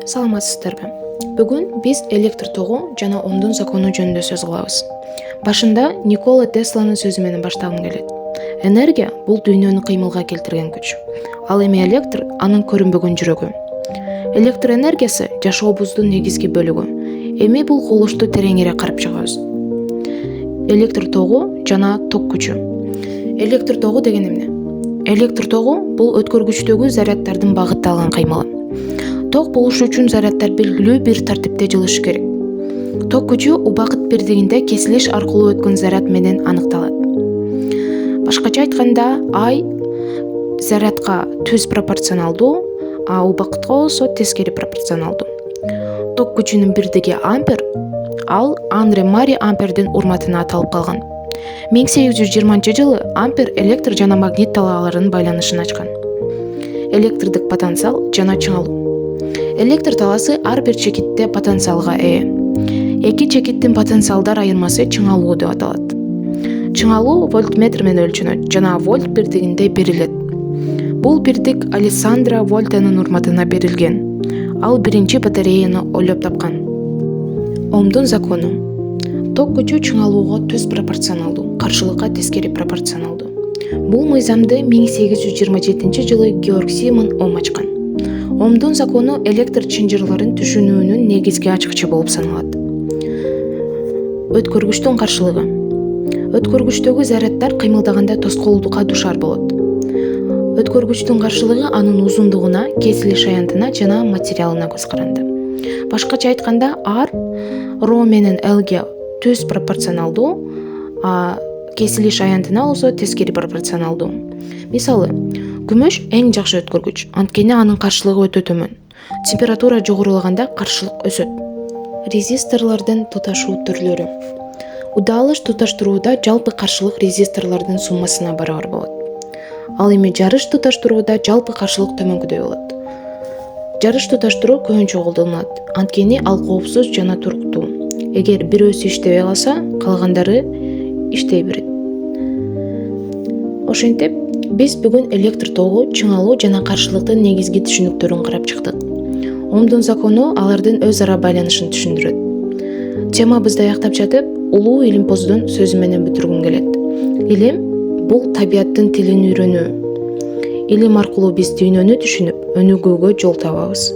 Саламатсыздарбы? Бүгүн биз электр тогу жана Омдун закону жөнүндө сөз кылабыз. Башында Никола Тесланын сөзү менен баштагым келет. Энергия бул дүйнөнү кыймылга келтирген күч. Ал эми электр анын көрүнбөгөн жүрөгү. Электр энергиясы жашообуздун негизги бөлүгү. Эми бул кубулушту тереңирээк карап чыгабыз. Электр тогу жана ток күчү. Электр тогу деген эмне? Электр тогу бул өткөргүчтөгү заряддардын багытталган кыймылы. Ток болушу үчүн заряддар белгилүү бир тартипте жылышы керек. Ток күчү убакыт бирдигинде кесилиш аркылуу өткөн заряд менен аныкталат. Башкача айтканда, ай зарядка түз пропорционалдуу, а убакытка болсо тескери пропорционалдуу. Ток күчүнүн бирдиги ампер, ал Анре Мари ампердин урматына аталып калган. 1820-жылы ампер электр жана магнит талааларынын байланышын ачкан. Электрдик потенциал жана чыңалуу. Электр талаасы ар бир чекитте потенциалга ээ. Эки чекиттин потенциалдар айырмасы чыңалуу деп аталат. Чыңалуу вольтметр менен өлчөнөт жана вольт бирдигинде берилет. Бул бирдик Алессандро Вольтанын урматына берилген. Ал биринчи батареяны ойлоп тапкан. Омдун закону. Ток күчү чыңалууга түз пропорционалдуу, каршылыкка тескери пропорционалдуу. Бул мыйзамды 1827-жылы Георг Симон Ом ачкан. Омдун закону электр чынжырларын түшүнүүнүн негизги ачкычы болуп саналат. Өткөргүчтүн каршылыгы. Өткөргүчтөгү заряддар кыймылдаганда тоскоолдукка душар болот. Өткөргүчтүн каршылыгы анын узундугуна, кесилиш аянтына жана материалына көз каранды. Башкача айтканда, R Rho менен L'ге түз пропорционалдуу, а кесилиш аянтына болсо тескери пропорционалдуу. Мисалы, күмүш эң жакшы өткөргүч, анткени анын каршылыгы өтө төмөн. Температура жогорулаганда каршылык өсөт. Резисторлордун туташуу түрлөрү. Удалыш туташтырууда жалпы каршылык резисторлордун суммасына барабар болот. Ал эми жарыш туташтырууда жалпы каршылык төмөнкүдөй болот. Жарыш туташтыруу көбүнчө колдонулат, анткени ал коопсуз жана туруктуу. Эгер бирөөсү иштебей калса, калгандары иштей берет. Ошентип, биз бүгүн электр тогу, чыңалуу жана каршылыктын негизги түшүнүктөрүн карап чыктык. Омдун закону алардын өз ара байланышын түшүндүрөт. Темабызды аяктап жатып, улуу илимпоздун сөзү менен бүтүргүм келет. Илим бул табияттын тилин үйрөнүү. Илим аркылуу биз дүйнөнү түшүнүп, өнүгүүгө жол табабыз.